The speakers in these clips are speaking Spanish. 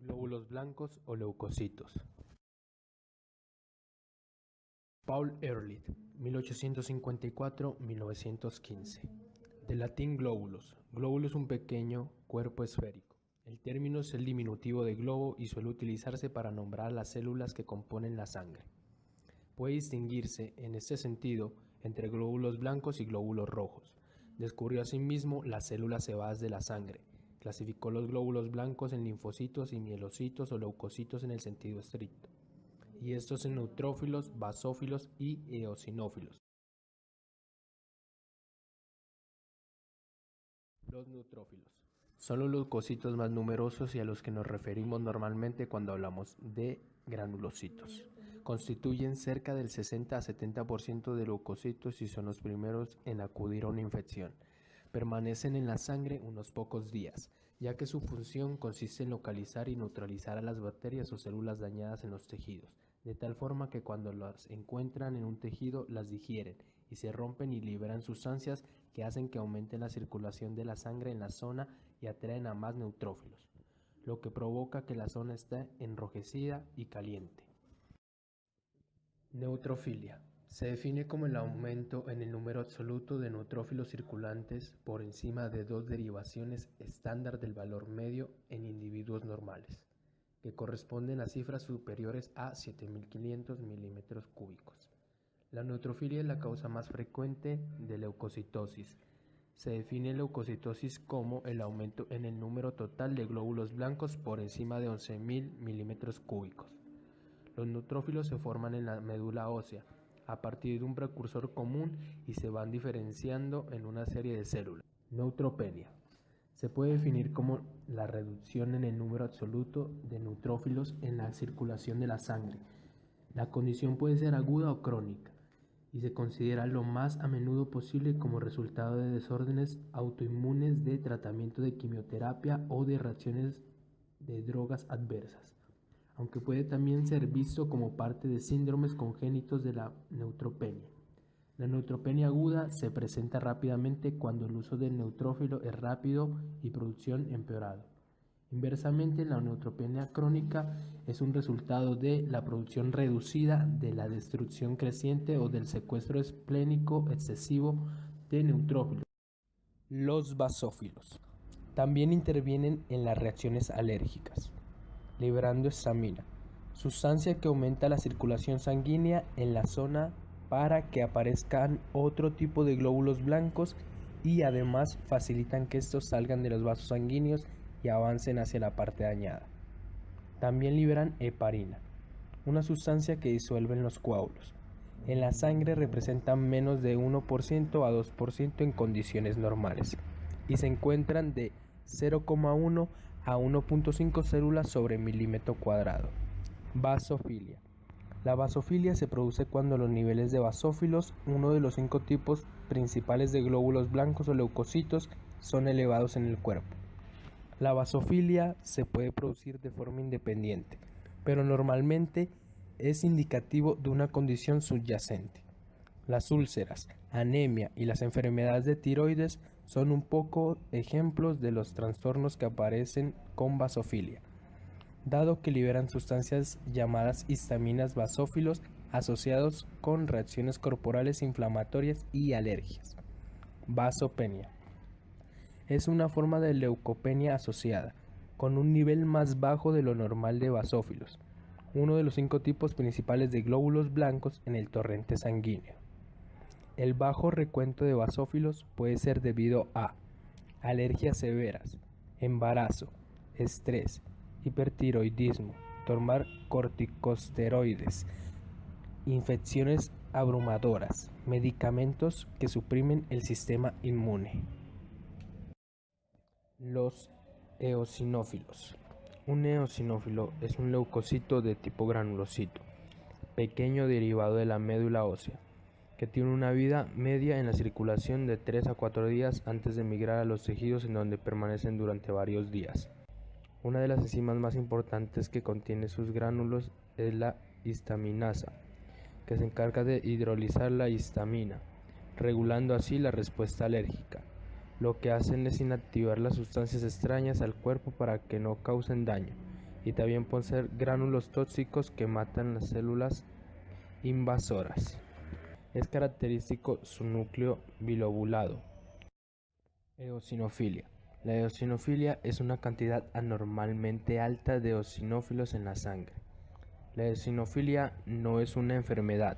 Glóbulos blancos o leucocitos. Paul Ehrlich, 1854-1915. Del latín glóbulos. Glóbulo es un pequeño cuerpo esférico. El término es el diminutivo de globo y suele utilizarse para nombrar las células que componen la sangre. Puede distinguirse, en este sentido, entre glóbulos blancos y glóbulos rojos. Descubrió asimismo las células cebadas de la sangre. Clasificó los glóbulos blancos en linfocitos y mielocitos o leucocitos en el sentido estricto, y estos en neutrófilos, basófilos y eosinófilos. Los neutrófilos son los leucocitos más numerosos y a los que nos referimos normalmente cuando hablamos de granulocitos. Constituyen cerca del 60 a 70% de leucocitos y son los primeros en acudir a una infección. Permanecen en la sangre unos pocos días, ya que su función consiste en localizar y neutralizar a las bacterias o células dañadas en los tejidos, de tal forma que cuando las encuentran en un tejido las digieren y se rompen y liberan sustancias que hacen que aumente la circulación de la sangre en la zona y atraen a más neutrófilos, lo que provoca que la zona esté enrojecida y caliente. Neutrofilia. Se define como el aumento en el número absoluto de neutrófilos circulantes por encima de 2 derivaciones estándar del valor medio en individuos normales, que corresponden a cifras superiores a 7.500 milímetros cúbicos. La neutrofilia es la causa más frecuente de leucocitosis. Se define leucocitosis como el aumento en el número total de glóbulos blancos por encima de 11.000 milímetros cúbicos. Los neutrófilos se forman en la médula ósea a partir de un precursor común y se van diferenciando en una serie de células. Neutropenia. Se puede definir como la reducción en el número absoluto de neutrófilos en la circulación de la sangre. La condición puede ser aguda o crónica y se considera lo más a menudo posible como resultado de desórdenes autoinmunes, de tratamiento de quimioterapia o de reacciones de drogas adversas, aunque puede también ser visto como parte de síndromes congénitos de la neutropenia. La neutropenia aguda se presenta rápidamente cuando el uso del neutrófilo es rápido y producción empeorado. Inversamente, la neutropenia crónica es un resultado de la producción reducida, de la destrucción creciente o del secuestro esplénico excesivo de neutrófilos. Los basófilos también intervienen en las reacciones alérgicas, liberando histamina, sustancia que aumenta la circulación sanguínea en la zona para que aparezcan otro tipo de glóbulos blancos y además facilitan que estos salgan de los vasos sanguíneos y avancen hacia la parte dañada. También liberan heparina, una sustancia que disuelve en los coágulos. En la sangre representan menos de 1% a 2% en condiciones normales y se encuentran de 0,1 a 1,5 células sobre milímetro cuadrado. Basofilia. La basofilia se produce cuando los niveles de basófilos, uno de los 5 tipos principales de glóbulos blancos o leucocitos, son elevados en el cuerpo. La basofilia se puede producir de forma independiente, pero normalmente es indicativo de una condición subyacente. Las úlceras, anemia y las enfermedades de tiroides son un poco ejemplos de los trastornos que aparecen con basofilia, dado que liberan sustancias llamadas histaminas basófilos asociados con reacciones corporales inflamatorias y alergias. Vasopenia. Es una forma de leucopenia asociada, con un nivel más bajo de lo normal de basófilos, uno de los 5 tipos principales de glóbulos blancos en el torrente sanguíneo. El bajo recuento de basófilos puede ser debido a alergias severas, embarazo, estrés, hipertiroidismo, tomar corticosteroides, infecciones abrumadoras, medicamentos que suprimen el sistema inmune. Los eosinófilos. Un eosinófilo es un leucocito de tipo granulocito, pequeño derivado de la médula ósea, que tiene una vida media en la circulación de 3 a 4 días antes de migrar a los tejidos, en donde permanecen durante varios días. Una de las enzimas más importantes que contiene sus gránulos es la histaminasa, que se encarga de hidrolizar la histamina, regulando así la respuesta alérgica. Lo que hacen es inactivar las sustancias extrañas al cuerpo para que no causen daño y también pueden ser gránulos tóxicos que matan las células invasoras. Es característico su núcleo bilobulado. Eosinofilia. La eosinofilia es una cantidad anormalmente alta de eosinófilos en la sangre. La eosinofilia no es una enfermedad,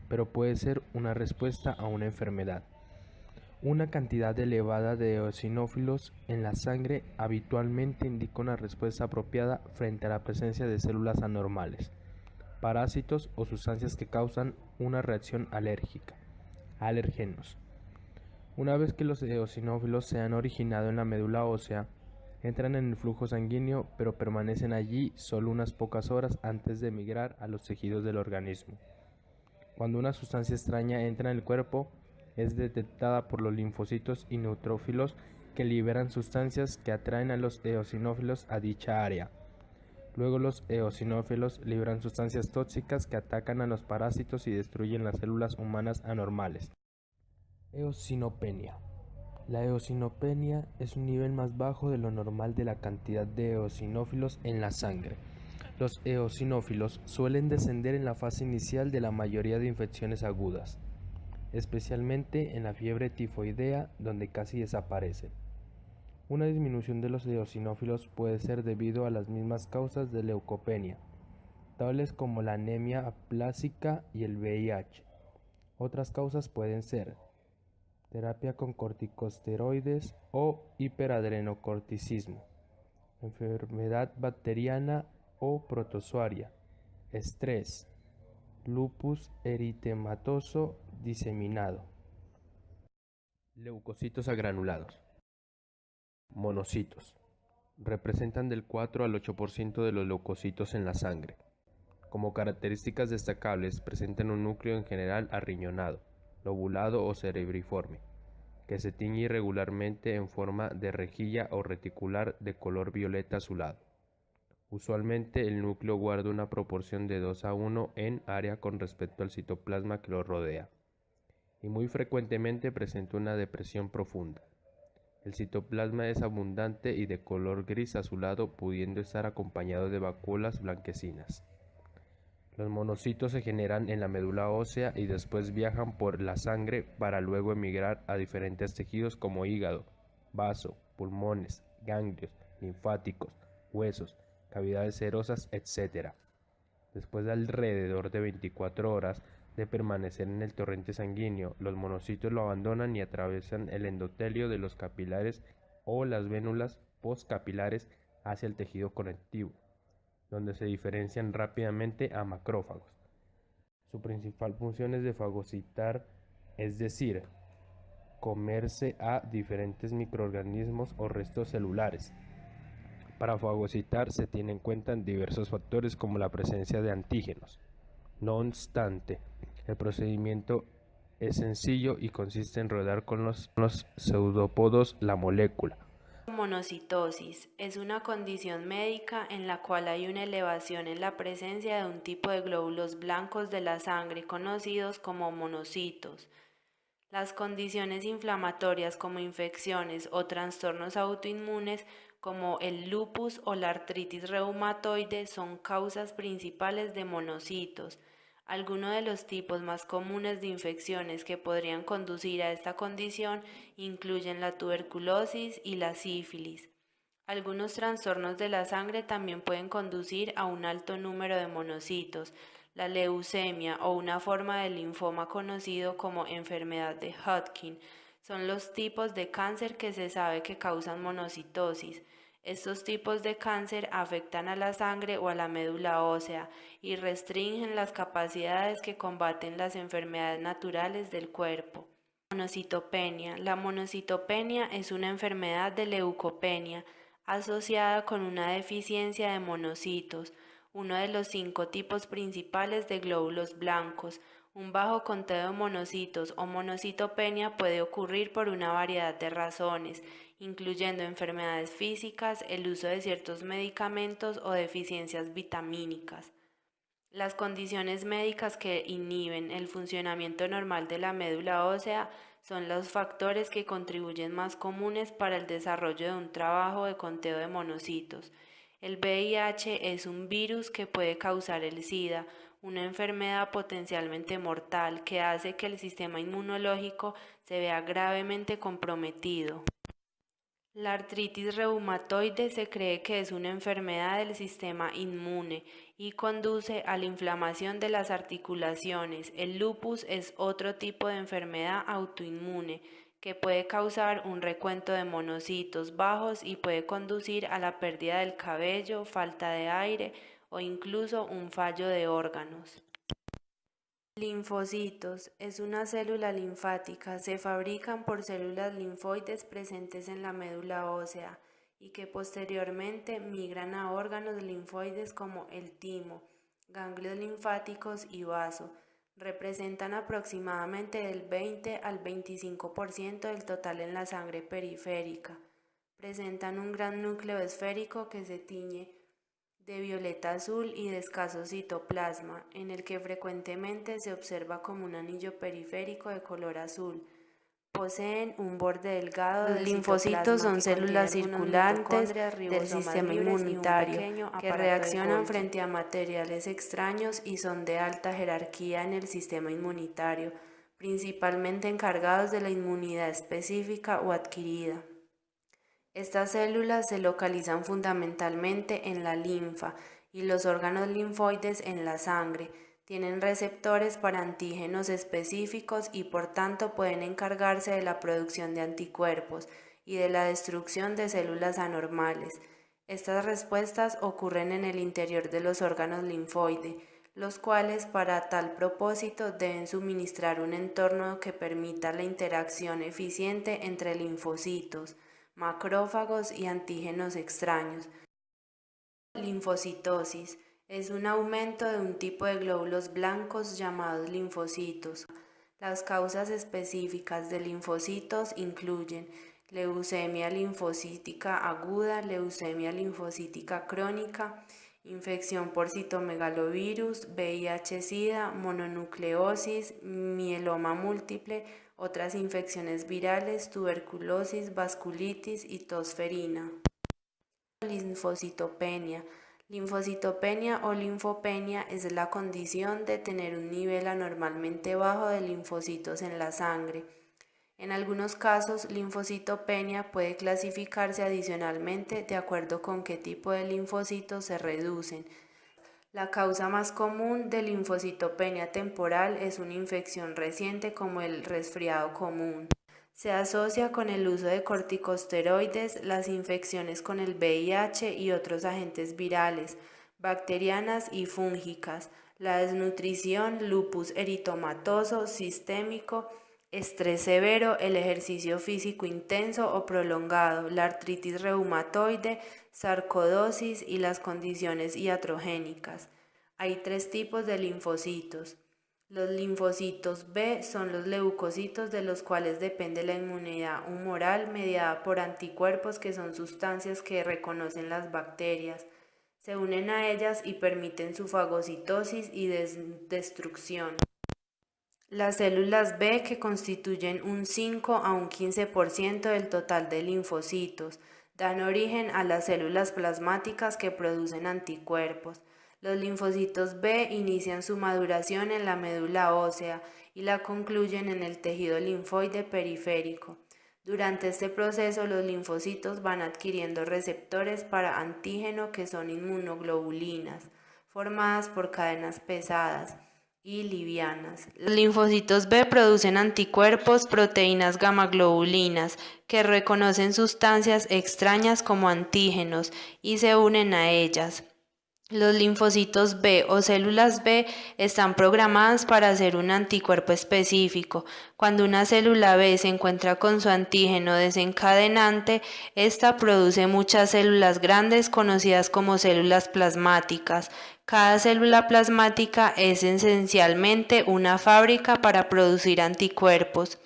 pero puede ser una respuesta a una enfermedad. Una cantidad elevada de eosinófilos en la sangre habitualmente indica una respuesta apropiada frente a la presencia de células anormales, parásitos o sustancias que causan una reacción alérgica. Alergenos. Una vez que los eosinófilos se han originado en la médula ósea, entran en el flujo sanguíneo, pero permanecen allí solo unas pocas horas antes de migrar a los tejidos del organismo. Cuando una sustancia extraña entra en el cuerpo, es detectada por los linfocitos y neutrófilos que liberan sustancias que atraen a los eosinófilos a dicha área. Luego los eosinófilos liberan sustancias tóxicas que atacan a los parásitos y destruyen las células humanas anormales. Eosinopenia. La eosinopenia es un nivel más bajo de lo normal de la cantidad de eosinófilos en la sangre. Los eosinófilos suelen descender en la fase inicial de la mayoría de infecciones agudas, especialmente en la fiebre tifoidea, donde casi desaparecen. Una disminución de los eosinófilos puede ser debido a las mismas causas de leucopenia, tales como la anemia aplásica y el VIH. Otras causas pueden ser terapia con corticosteroides o hiperadrenocorticismo, enfermedad bacteriana o protozoaria, estrés, lupus eritematoso diseminado. Leucocitos agranulados. Monocitos. Representan del 4 al 8% de los leucocitos en la sangre. Como características destacables, presentan un núcleo en general arriñonado, lobulado o cerebriforme, que se tiñe irregularmente en forma de rejilla o reticular de color violeta azulado. Usualmente el núcleo guarda una proporción de 2:1 en área con respecto al citoplasma que lo rodea, y muy frecuentemente presenta una depresión profunda. El citoplasma es abundante y de color gris azulado, pudiendo estar acompañado de vacuolas blanquecinas. Los monocitos se generan en la médula ósea y después viajan por la sangre para luego emigrar a diferentes tejidos como hígado, vaso, pulmones, ganglios, linfáticos, huesos, cavidades serosas, etc. Después de alrededor de 24 horas de permanecer en el torrente sanguíneo, los monocitos lo abandonan y atraviesan el endotelio de los capilares o las vénulas postcapilares hacia el tejido conectivo, donde se diferencian rápidamente a macrófagos. Su principal función es de fagocitar, es decir, comerse a diferentes microorganismos o restos celulares. Para fagocitar se tienen en cuenta diversos factores como la presencia de antígenos. No obstante, el procedimiento es sencillo y consiste en rodar con los pseudópodos la molécula. Monocitosis es una condición médica en la cual hay una elevación en la presencia de un tipo de glóbulos blancos de la sangre conocidos como monocitos. Las condiciones inflamatorias como infecciones o trastornos autoinmunes como el lupus o la artritis reumatoide son causas principales de monocitos. Algunos de los tipos más comunes de infecciones que podrían conducir a esta condición incluyen la tuberculosis y la sífilis. Algunos trastornos de la sangre también pueden conducir a un alto número de monocitos. La leucemia o una forma de linfoma conocido como enfermedad de Hodgkin son los tipos de cáncer que se sabe que causan monocitosis. Estos tipos de cáncer afectan a la sangre o a la médula ósea y restringen las capacidades que combaten las enfermedades naturales del cuerpo. Monocitopenia. La monocitopenia es una enfermedad de leucopenia asociada con una deficiencia de monocitos, uno de los 5 tipos principales de glóbulos blancos. Un bajo conteo de monocitos o monocitopenia puede ocurrir por una variedad de razones, incluyendo enfermedades físicas, el uso de ciertos medicamentos o deficiencias vitamínicas. Las condiciones médicas que inhiben el funcionamiento normal de la médula ósea son los factores que contribuyen más comunes para el desarrollo de un trabajo de conteo de monocitos. El VIH es un virus que puede causar el SIDA, una enfermedad potencialmente mortal que hace que el sistema inmunológico se vea gravemente comprometido. La artritis reumatoide se cree que es una enfermedad del sistema inmune y conduce a la inflamación de las articulaciones. El lupus es otro tipo de enfermedad autoinmune que puede causar un recuento de monocitos bajos y puede conducir a la pérdida del cabello, falta de aire o incluso un fallo de órganos. Linfocitos es una célula linfática, se fabrican por células linfoides presentes en la médula ósea y que posteriormente migran a órganos linfoides como el timo, ganglios linfáticos y vaso. Representan aproximadamente del 20 al 25% del total en la sangre periférica. Presentan un gran núcleo esférico que se tiñe de violeta azul y de escaso citoplasma, en el que frecuentemente se observa como un anillo periférico de color azul. Poseen un borde delgado. Los linfocitos son células circulantes del sistema inmunitario que reaccionan frente a materiales extraños y son de alta jerarquía en el sistema inmunitario, principalmente encargados de la inmunidad específica o adquirida. Estas células se localizan fundamentalmente en la linfa y los órganos linfoides en la sangre. Tienen receptores para antígenos específicos y por tanto pueden encargarse de la producción de anticuerpos y de la destrucción de células anormales. Estas respuestas ocurren en el interior de los órganos linfoides, los cuales para tal propósito deben suministrar un entorno que permita la interacción eficiente entre linfocitos, macrófagos y antígenos extraños. Linfocitosis es un aumento de un tipo de glóbulos blancos llamados linfocitos. Las causas específicas de linfocitos incluyen leucemia linfocítica aguda, leucemia linfocítica crónica, infección por citomegalovirus, VIH-Sida, mononucleosis, mieloma múltiple, otras infecciones virales, tuberculosis, vasculitis y tosferina. Linfocitopenia. Linfocitopenia o linfopenia es la condición de tener un nivel anormalmente bajo de linfocitos en la sangre. En algunos casos, linfocitopenia puede clasificarse adicionalmente de acuerdo con qué tipo de linfocitos se reducen. La causa más común de linfocitopenia temporal es una infección reciente como el resfriado común. Se asocia con el uso de corticosteroides, las infecciones con el VIH y otros agentes virales, bacterianas y fúngicas, la desnutrición, lupus eritomatoso, sistémico, estrés severo, el ejercicio físico intenso o prolongado, la artritis reumatoide, sarcoidosis y las condiciones iatrogénicas. Hay 3 tipos de linfocitos. Los linfocitos B son los leucocitos de los cuales depende la inmunidad humoral mediada por anticuerpos que son sustancias que reconocen las bacterias. Se unen a ellas y permiten su fagocitosis y destrucción. Las células B que constituyen un 5 a un 15% del total de linfocitos dan origen a las células plasmáticas que producen anticuerpos. Los linfocitos B inician su maduración en la médula ósea y la concluyen en el tejido linfoide periférico. Durante este proceso, los linfocitos van adquiriendo receptores para antígeno que son inmunoglobulinas, formadas por cadenas pesadas y livianas. Los linfocitos B producen anticuerpos, proteínas gamaglobulinas, que reconocen sustancias extrañas como antígenos y se unen a ellas. Los linfocitos B o células B están programadas para hacer un anticuerpo específico. Cuando una célula B se encuentra con su antígeno desencadenante, esta produce muchas células grandes conocidas como células plasmáticas. Cada célula plasmática es esencialmente una fábrica para producir anticuerpos.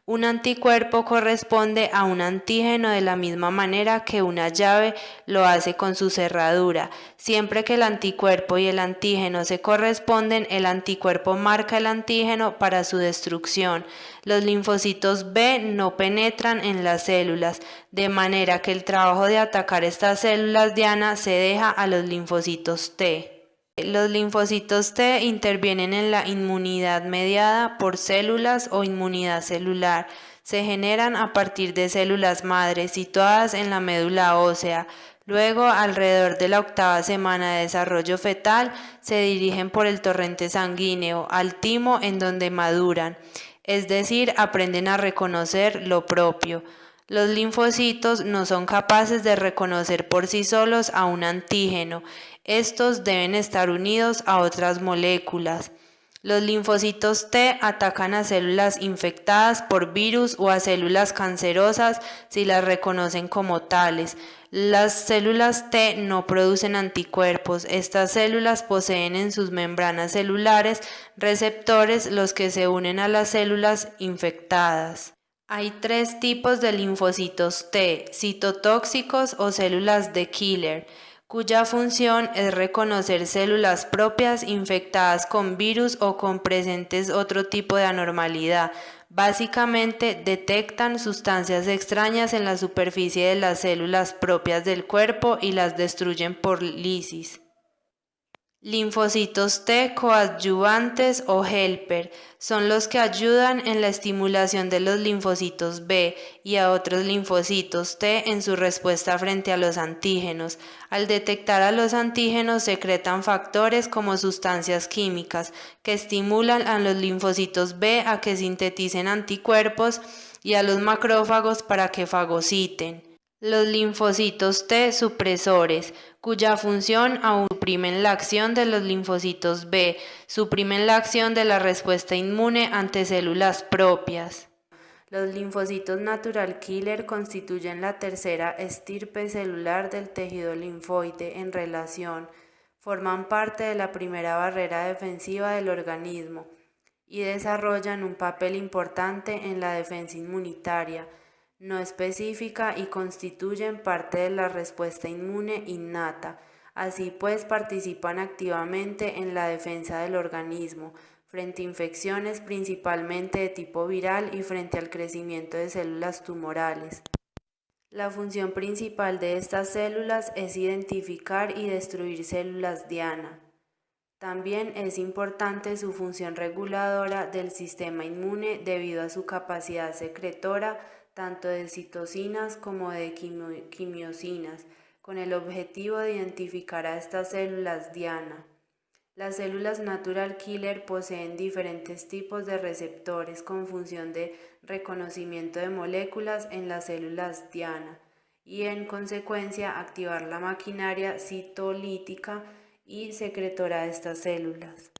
Un anticuerpo corresponde a un antígeno de la misma manera que una llave lo hace con su cerradura. Siempre que el anticuerpo y el antígeno se corresponden, el anticuerpo marca el antígeno para su destrucción. Los linfocitos B no penetran en las células, de manera que el trabajo de atacar estas células diana se deja a los linfocitos T. Los linfocitos T intervienen en la inmunidad mediada por células o inmunidad celular. Se generan a partir de células madre situadas en la médula ósea. Luego, alrededor de la 8ª semana de desarrollo fetal, se dirigen por el torrente sanguíneo al timo en donde maduran, es decir, aprenden a reconocer lo propio. Los linfocitos no son capaces de reconocer por sí solos a un antígeno. Estos deben estar unidos a otras moléculas. Los linfocitos T atacan a células infectadas por virus o a células cancerosas si las reconocen como tales. Las células T no producen anticuerpos. Estas células poseen en sus membranas celulares receptores los que se unen a las células infectadas. Hay 3 tipos de linfocitos T, citotóxicos o células de killer, cuya función es reconocer células propias infectadas con virus o con presentes otro tipo de anormalidad. Básicamente detectan sustancias extrañas en la superficie de las células propias del cuerpo y las destruyen por lisis. Linfocitos T coadyuvantes o helper son los que ayudan en la estimulación de los linfocitos B y a otros linfocitos T en su respuesta frente a los antígenos. Al detectar a los antígenos secretan factores como sustancias químicas que estimulan a los linfocitos B a que sinteticen anticuerpos y a los macrófagos para que fagociten. Los linfocitos T supresores, cuya función suprimen la acción de los linfocitos B, suprimen la acción de la respuesta inmune ante células propias. Los linfocitos natural killer constituyen la tercera estirpe celular del tejido linfoide en relación, forman parte de la primera barrera defensiva del organismo y desarrollan un papel importante en la defensa inmunitaria no específica y constituyen parte de la respuesta inmune innata. Así pues, participan activamente en la defensa del organismo frente a infecciones principalmente de tipo viral y frente al crecimiento de células tumorales. La función principal de estas células es identificar y destruir células diana. También es importante su función reguladora del sistema inmune debido a su capacidad secretora tanto de citocinas como de quimiosinas, con el objetivo de identificar a estas células diana. Las células natural killer poseen diferentes tipos de receptores con función de reconocimiento de moléculas en las células diana y en consecuencia activar la maquinaria citolítica y secretora de estas células.